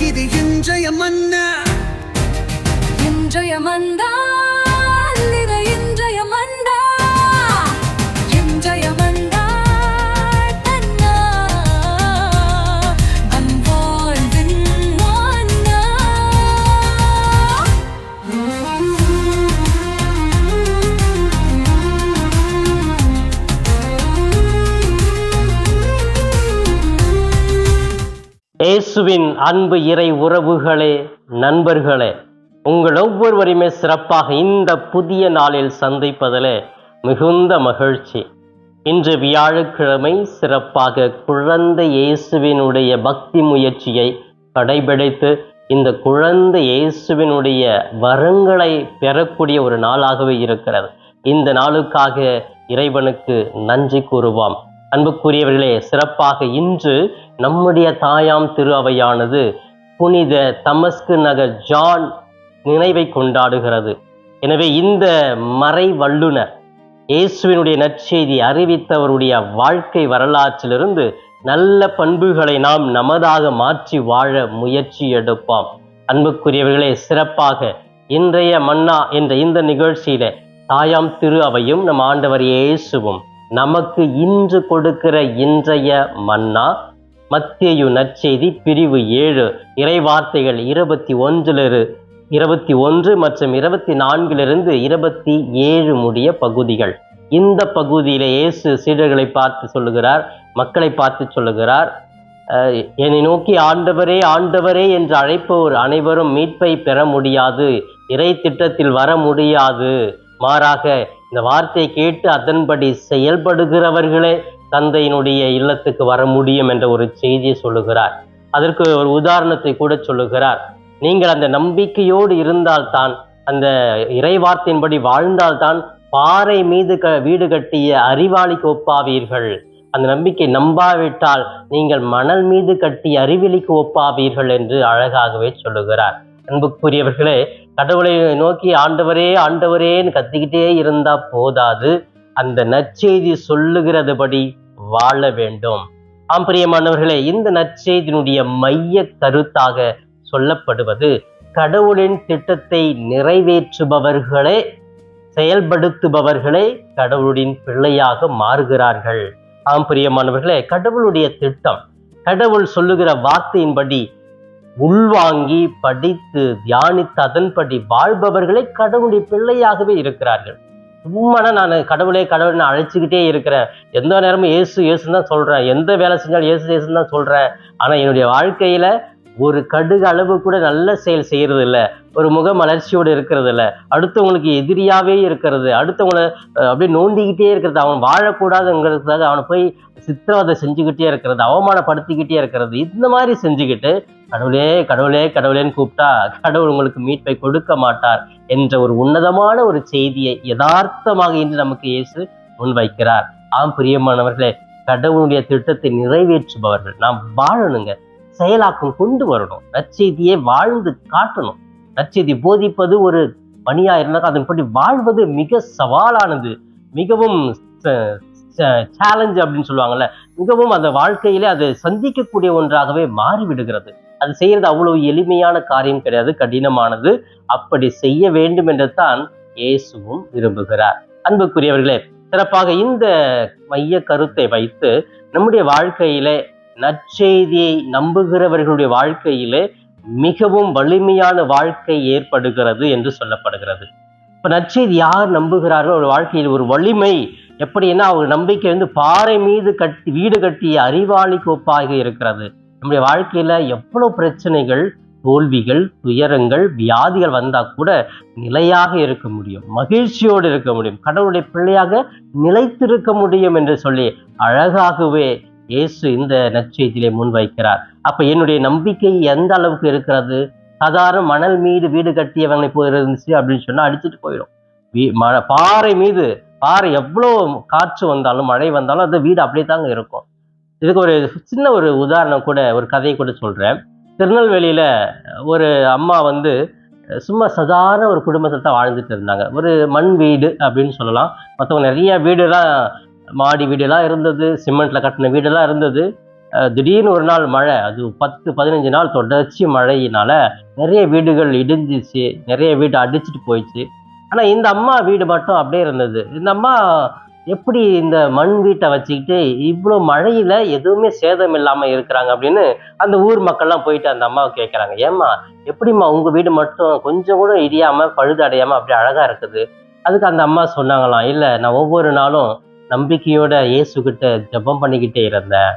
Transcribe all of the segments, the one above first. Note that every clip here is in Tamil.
இது இன்றைய மன்னா, இன்றைய மன்னா, இது இன்றைய மன்னா, இன்றைய மன்னா, தன்னா அன்பாழ்வின் மன்னா. இயேசுவின் அன்பு இறை உறவுகளே, நண்பர்களே, உங்கள் ஒவ்வொருவரையுமே சிறப்பாக இந்த புதிய நாளில் சந்திப்பதிலே மிகுந்த மகிழ்ச்சி. இன்று வியாழக்கிழமை சிறப்பாக குழந்தை இயேசுவினுடைய பக்தி முயற்சியை கடைபிடித்து இந்த குழந்தை இயேசுவினுடைய வரங்களை பெறக்கூடிய ஒரு நாளாகவே இருக்கிறது. இந்த நாளுக்காக இறைவனுக்கு நன்றி கூறுவோம். அன்புக்குரியவர்களே, சிறப்பாக இன்று நம்முடைய தாயாம் திரு அவையானது புனித தமஸ்கு நகர் ஜான் நினைவை கொண்டாடுகிறது. எனவே இந்த மறை வல்லுனர் இயேசுவினுடைய நற்செய்தி அறிவித்தவருடைய வாழ்க்கை வரலாற்றிலிருந்து நல்ல பண்புகளை நாம் நமதாக மாற்றி வாழ முயற்சி எடுப்போம். அன்புக்குரியவர்களே, சிறப்பாக இன்றைய மன்னா என்ற இந்த நிகழ்ச்சியில தாயாம் திரு அவையும் நம் ஆண்டவர் இயேசுவும் நமக்கு இன்று கொடுக்கிற இன்றைய மன்னா மத்தேயு நற்செய்தி பிரிவு 7 இறைவார்த்தைகள் 21 மற்றும் 24 27 முடிய பகுதிகள். இந்த பகுதியில இயேசு சீடர்களை பார்த்து சொல்லுகிறார், மக்களை பார்த்து சொல்லுகிறார், என்னை நோக்கி ஆண்டவரே ஆண்டவரே என்று அழைப்போர் அனைவரும் மீட்பை பெற முடியாது, இறை திட்டத்தில் வர முடியாது. மாறாக இந்த வார்த்தையை கேட்டு அதன்படி செயல்படுகிறவர்களே தந்தையினுடைய இல்லத்துக்கு வர முடியும் என்ற ஒரு செய்தியை சொல்லுகிறார். அதற்கு ஒரு உதாரணத்தை கூட சொல்லுகிறார். நீங்கள் அந்த நம்பிக்கையோடு இருந்தால்தான், அந்த இறை வார்த்தையின்படி வாழ்ந்தால்தான் பாறை மீது வீடு கட்டிய அறிவாளிக்கு ஒப்பாவீர்கள். அந்த நம்பிக்கை நம்பாவிட்டால் நீங்கள் மணல் மீது கட்டிய அறிவிலிக்கு ஒப்பாவீர்கள் என்று அழகாகவே சொல்லுகிறார். அன்புக்குரியவர்களே, கடவுளை நோக்கி ஆண்டவரே ஆண்டவரேன்னு கத்திக்கிட்டே இருந்தா போதாது, அந்த நற்செய்தி சொல்லுகிறதுபடி வாழ வேண்டும். பிரியமானவர்களே, இந்த நற்செய்தியினுடைய மைய கருத்தாக சொல்லப்படுவது கடவுளின் திட்டத்தை நிறைவேற்றுபவர்களே, செயல்படுத்துபவர்களே கடவுளின் பிள்ளையாக மாறுகிறார்கள். பிரியமானவர்களே, கடவுளுடைய திட்டம், கடவுள் சொல்லுகிற வார்த்தையின்படி உள்வாங்கி படித்து தியானித்து அதன்படி வாழ்பவர்களே கடவுளுடைய பிள்ளையாகவே இருக்கிறார்கள். சும்மானா நான் கடவுளே கடவுள்னு அழைச்சிக்கிட்டே இருக்கிறேன், எந்த நேரமும் இயேசு இயேசுன்னு தான் சொல்றேன், எந்த வேலை செஞ்சாலும் இயேசு இயேசுன்னு தான் சொல்றேன், ஆனா என்னுடைய வாழ்க்கையில ஒரு கடுகு அளவு கூட நல்ல செயல் செய்யறது இல்லை, ஒரு முக மலர்ச்சியோடு இருக்கிறது இல்லை, அடுத்தவங்களுக்கு எதிரியாவே இருக்கிறது, அடுத்தவங்களை அப்படியே நோண்டிக்கிட்டே இருக்கிறது, அவன் வாழக்கூடாதுங்கிறதுக்காக அவனை போய் சித்திரவதை செஞ்சுக்கிட்டே இருக்கிறது, அவமானப்படுத்திக்கிட்டே இருக்கிறது, இந்த மாதிரி செஞ்சுக்கிட்டு கடவுளே கடவுளே கடவுளேன்னு கூப்பிட்டா கடவுள் உங்களுக்கு மீட்பை கொடுக்க மாட்டார் என்ற ஒரு உன்னதமான ஒரு செய்தியை யதார்த்தமாக இன்று நமக்கு இயேசு முன்வைக்கிறார். பிரியமானவர்களே, கடவுளுடைய திட்டத்தை நிறைவேற்றுபவர்கள் நாம் வாழணுங்க, செயலாக்கம் கொண்டு வரணும், நற்செய்தியை வாழ்ந்து காட்டணும். நற்செய்தி போதிப்பது ஒரு பணியா இருந்தால் அதன்படி வாழ்வது மிக சவாலானது, மிகவும் சேலஞ்ச் அப்படின்னு சொல்லுவாங்கல்ல, மிகவும் அந்த வாழ்க்கையிலே அது சந்திக்கக்கூடிய ஒன்றாகவே மாறிவிடுகிறது. அது செய்யறது அவ்வளவு எளிமையான காரியம் கிடையாது, கடினமானது. அப்படி செய்ய வேண்டும் என்று தான் இயேசுவும் விரும்புகிறார். அன்புக்குரியவர்களே, சிறப்பாக இந்த மைய கருத்தை வைத்து நம்முடைய வாழ்க்கையிலே, நற்செய்தியை நம்புகிறவர்களுடைய வாழ்க்கையிலே மிகவும் வலிமையான வாழ்க்கை ஏற்படுகிறது என்று சொல்லப்படுகிறது. இப்ப நற்செய்தி யார் நம்புகிறார்கள் ஒரு வாழ்க்கையில் ஒரு வலிமை எப்படின்னா, அவங்க நம்பிக்கை பாறை மீது வீடு கட்டிய அறிவாளிக்கு ஒப்பாக இருக்கிறது. நம்முடைய வாழ்க்கையில எவ்வளவு பிரச்சனைகள், தோல்விகள், துயரங்கள், வியாதிகள் வந்தா கூட நிலையாக இருக்க முடியும், மகிழ்ச்சியோடு இருக்க முடியும், கடவுளுடைய பிள்ளையாக நிலைத்திருக்க முடியும் என்று சொல்லி அழகாகவே இயேசு இந்த நற்செய்தியிலே முன்வைக்கிறார். அப்ப என்னுடைய நம்பிக்கை எந்த அளவுக்கு இருக்கிறது? சாதாரண மணல் மீது வீடு கட்டியவங்களை போயிருந்துச்சு அப்படின்னு சொன்னா அடிச்சுட்டு போயிடும். பாறை மீது, பாறை எவ்வளோ காற்று வந்தாலும் மழை வந்தாலும் அந்த வீடு அப்படியே தாங்க இருக்கும். இதுக்கு ஒரு சின்ன ஒரு உதாரணம் கூட, ஒரு கதையை கூட சொல்றேன். திருநெல்வேலியில ஒரு அம்மா சும்மா சாதாரண ஒரு குடும்பத்தை தான் வாழ்ந்துட்டு இருந்தாங்க. ஒரு மண் வீடு அப்படின்னு சொல்லலாம். மற்றவங்க நிறைய வீடுலாம், மாடி வீடெல்லாம் இருந்தது, சிமெண்ட்ல கட்டின வீடெல்லாம் இருந்தது. திடீர்னு ஒரு நாள் மழை, அது 10-15 நாள் தொடர்ச்சி மழையினால நிறைய வீடுகள் இடிஞ்சிச்சு, நிறைய வீடு அடிச்சிட்டு போயிடுச்சு. ஆனால் இந்த அம்மா வீடு மட்டும் அப்படியே இருந்தது. இந்த அம்மா எப்படி இந்த மண் வீட்டை வச்சுக்கிட்டு இவ்வளோ மழையில எதுவுமே சேதம் இல்லாமல் இருக்கிறாங்க அப்படின்னு அந்த ஊர் மக்கள்லாம் போயிட்டு அந்த அம்மாவை கேட்குறாங்க, ஏம்மா எப்படிம்மா உங்கள் வீடு மட்டும் கொஞ்சம் கூட இடியாமல் பழுது அடையாமல் அப்படி அழகாக இருக்குது? அதுக்கு அந்த அம்மா சொன்னாங்களாம், இல்லை நான் ஒவ்வொரு நாளும் நம்பிக்கையோட இயேசுகிட்ட ஜெபம் பண்ணிக்கிட்டே இருந்தேன்.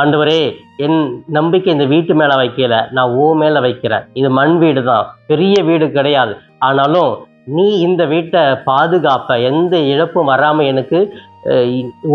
ஆண்டவரே, என் நம்பிக்கை இந்த வீட்டு மேலே வைக்கல, நான் மேலே வைக்கிறேன். இது மண் வீடு தான், பெரிய வீடு கிடையாது. ஆனாலும் நீ இந்த வீட்டை பாதுகாப்ப, எந்த இழப்பும் வராமல் எனக்கு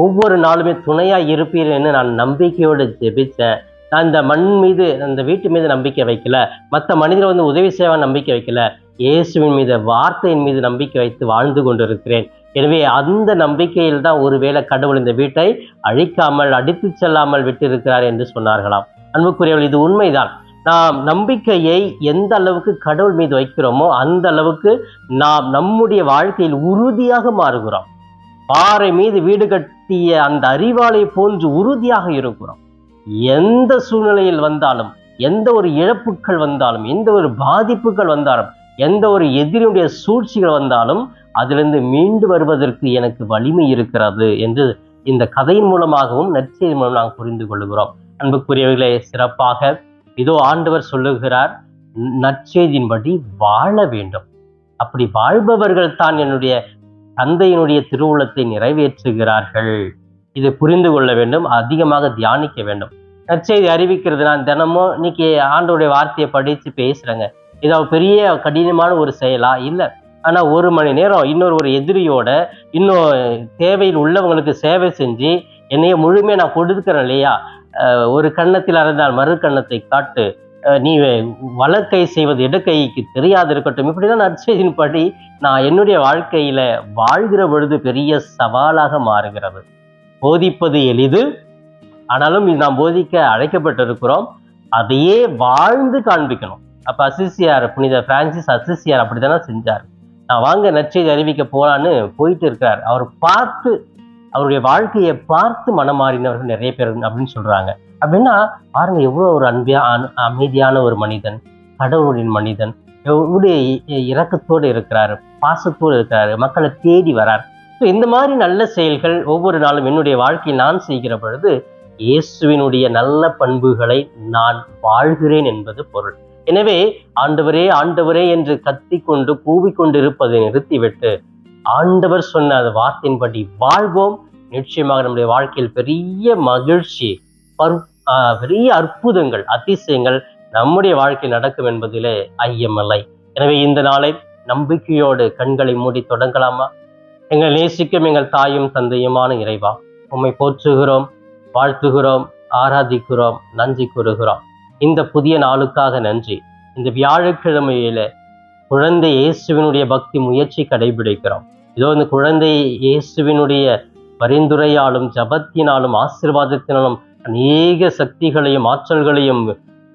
ஒவ்வொரு நாளுமே துணையாக இருப்பீர்னு நான் நம்பிக்கையோடு ஜெபித்தேன். நான் இந்த மண் மீது, அந்த வீட்டு மீது நம்பிக்கை வைக்கல, மற்ற மனிதர் வந்து உதவி செய்வ நம்பிக்கை வைக்கல, இயேசுவின் மீது, வார்த்தையின் மீது நம்பிக்கை வைத்து வாழ்ந்து கொண்டிருக்கிறேன். எனவே அந்த நம்பிக்கையில் தான் ஒருவேளை கடவுள் இந்த வீட்டை அழிக்காமல் அடித்து செல்லாமல் விட்டிருக்கிறார் என்று சொன்னார்களாம். அன்புக்குரியவர்கள், இது உண்மைதான். நாம் நம்பிக்கையை எந்த அளவுக்கு கடவுள் மீது வைக்கிறோமோ அந்த அளவுக்கு நாம் நம்முடைய வாழ்க்கையில் உறுதியாக மாறுகிறோம். பாறை மீது வீடு கட்டிய அந்த அறிவாளை போன்று உறுதியாக இருக்கிறோம். எந்த சூழ்நிலையில் வந்தாலும், எந்த ஒரு இழப்புகள் வந்தாலும், எந்த ஒரு பாதிப்புகள் வந்தாலும், எந்த ஒரு எதிரியுடைய சூழ்ச்சிகள் வந்தாலும் அதிலிருந்து மீண்டு வருவதற்கு எனக்கு வலிமை இருக்கிறது என்று இந்த கதையின் மூலமாகவும் நற்செய்தி மூலம் நாங்கள் புரிந்து கொள்கிறோம். அன்புக்குரியவர்களே, சிறப்பாக இதோ ஆண்டவர் சொல்லுகிறார், நற்செய்தியின்படி வாழ வேண்டும். அப்படி வாழ்பவர்கள் தான் என்னுடைய தந்தையினுடைய திருவுளத்தை நிறைவேற்றுகிறார்கள். இதை புரிந்து கொள்ள வேண்டும், அதிகமாக தியானிக்க வேண்டும். நற்செய்தி அறிவிக்கிறது, நான் தினமும் இன்னைக்கு ஆண்டவருடைய வார்த்தையை படித்து பேசுகிறேங்க, இது பெரிய கடினமான ஒரு செயலா? இல்லை. ஆனால் 1 மணி நேரம் ஒரு எதிரியோட இன்னும் தேவையில் உள்ளவங்களுக்கு சேவை செஞ்சு என்னைய முழுமையாக நான் கொடுக்கிறேன் இல்லையா? ஒரு கன்னத்தில் அறைந்தால் மறு கன்னத்தை காட்டு, நீ வலக்கை செய்வது இடக்கைக்கு தெரியாது இருக்கட்டும், இப்படிதான் நற்செய்தியின் படி நான் என்னுடைய வாழ்க்கையில வாழ்கிற பொழுது பெரிய சவாலாக மாறுகிறது. போதிப்பது எளிது, ஆனாலும் நாம் போதிக்க அழைக்கப்பட்டிருக்கிறோம். அதையே வாழ்ந்து காண்பிக்கணும். அப்ப அசிசியார், புனித பிரான்சிஸ் அசிசியார் அப்படித்தானே செஞ்சார். நான் வாங்க நற்செய்தி அறிவிக்க போலான்னு போயிட்டு இருக்கார். அவர் பார்த்து, அவருடைய வாழ்க்கையை பார்த்து மனமாறினவர்கள் நிறைய பேர் அப்படின்னு சொல்றாங்க. அப்படின்னா பாருங்க, எவ்வளவு ஒரு அமைதியான ஒரு மனிதன், கடவுளின் மனிதன், எவ்வளவு இரக்கத்தோடு இருக்கிறாரு, பாசத்தோடு இருக்கிறாரு, மக்களை தேடி வரார். இந்த மாதிரி நல்ல செயல்கள் ஒவ்வொரு நாளும் என்னுடைய வாழ்க்கையில் நான் செய்கிற பொழுது இயேசுவினுடைய நல்ல பண்புகளை நான் வாழ்கிறேன் என்பது பொருள். எனவே ஆண்டவரே ஆண்டவரே என்று கத்திக்கொண்டு கூவிக்கொண்டு இருப்பதை நிறுத்திவிட்டு ஆண்டவர் சொன்ன அந்த வார்த்தையின்படி வாழ்வோம். நிச்சயமாக நம்முடைய வாழ்க்கையில் பெரிய மகிழ்ச்சி, பெரிய அற்புதங்கள், அதிசயங்கள் நம்முடைய வாழ்க்கையில் நடக்கும் என்பதிலே ஐயமில்லை. எனவே இந்த நாளை நம்பிக்கையோடு கண்களை மூடி தொடங்கலாமா? எங்கள் நேசிக்கும் எங்கள் தாயும் தந்தையுமான இறைவா, உம்மை போற்றுகிறோம், வாழ்த்துகிறோம், ஆராதிக்கிறோம், நன்றி கூறுகிறோம். இந்த புதிய நாளுக்காக நன்றி. இந்த வியாழக்கிழமையில குழந்தை இயேசுவினுடைய பக்தி முயற்சி கடைபிடிக்கிறோம். இதோ இந்த குழந்தை இயேசுவினுடைய பரிந்துரையாலும் ஜபத்தினாலும் ஆசீர்வாதத்தினாலும் அநேக சக்திகளையும் ஆற்றல்களையும்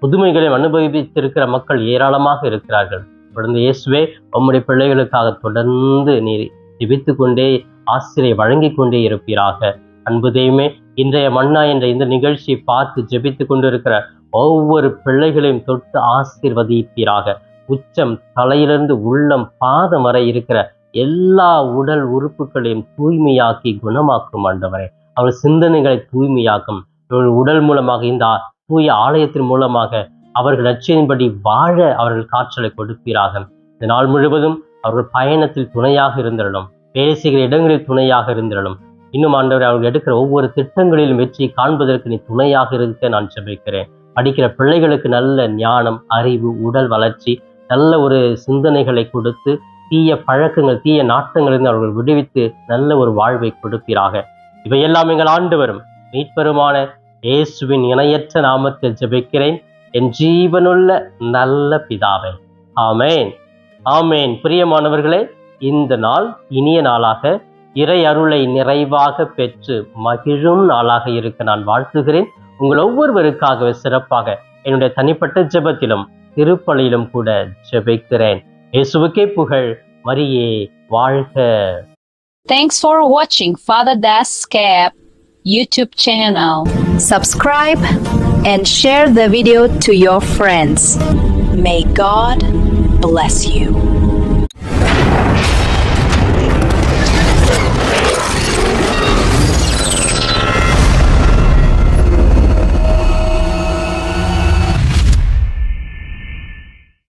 புதுமைகளையும் அனுபவித்திருக்கிற மக்கள் ஏராளமாக இருக்கிறார்கள். குழந்தை இயேசுவே, உம்முடைய பிள்ளைகளுக்காக தொடர்ந்து நீர் ஜெபித்து கொண்டே ஆசிரியை வழங்கி கொண்டே இருப்பீராக. அன்பு தெய்வமே, இன்றைய மன்னா என்ற இந்த நிகழ்ச்சியை பார்த்து ஜெபித்து கொண்டிருக்கிற ஒவ்வொரு பிள்ளைகளையும் தொட்டு ஆசீர்வதிப்பீராக. உச்சம் தலையிலிருந்து உள்ளம் பாதம் வரை இருக்கிற எல்லா உடல் உறுப்புகளையும் தூய்மையாக்கி குணமாக்கும் ஆண்டவரே. அவர்கள் சிந்தனைகளை தூய்மையாக்கும். இவர்கள் உடல் மூலமாக, இந்த தூய ஆலயத்தின் மூலமாக அவர்கள் நற்செய்தியின்படி வாழ அவர்கள் காற்றலை கொடுப்பீராக. இந்த நாள் முழுவதும் அவர்கள் பயணத்தில் துணையாக இருந்திடலும், வேலை செய்கிற இடங்களில் துணையாக இருந்திடலும். இன்னும் ஆண்டவரை அவர்கள் எடுக்கிற ஒவ்வொரு திட்டங்களிலும் வெற்றி காண்பதற்கு நீ துணையாக இருக்க நான் ஜெபிக்கிறேன். படிக்கிற பிள்ளைகளுக்கு நல்ல ஞானம், அறிவு, உடல் வளர்ச்சி, நல்ல ஒரு சிந்தனைகளை கொடுத்து தீய பழக்கங்கள், தீய நாட்டங்களிலிருந்து அவர்கள் விடுவித்து நல்ல ஒரு வாழ்வை கொடுப்பீராக. இவையெல்லாம் எங்கள் ஆண்டவரும் மீட்பெருமான இயேசுவின் இணையற்ற நாமத்தில் ஜெபிக்கிறேன், என் ஜீவனுள்ள நல்ல பிதாவே. ஆமேன், ஆமேன். பிரியமானவர்களே, இந்த நாள் இனிய நாளாக, இறை அருளை நிறைவாக பெற்று மகிழும் நாளாக இருக்க நான் வாழ்த்துகிறேன். உங்கள் ஒவ்வொருவருக்காகவே சிறப்பாக என்னுடைய தனிப்பட்ட ஜெபத்திலும் திருப்பலியிலும் கூட ஜெபிக்கிறேன். இயேசுவுக்கே புகழ், மரியே வாழ்க. Thanks for watching Father Das Cap YouTube channel. subscribe, and share the video to your friends. May God bless you.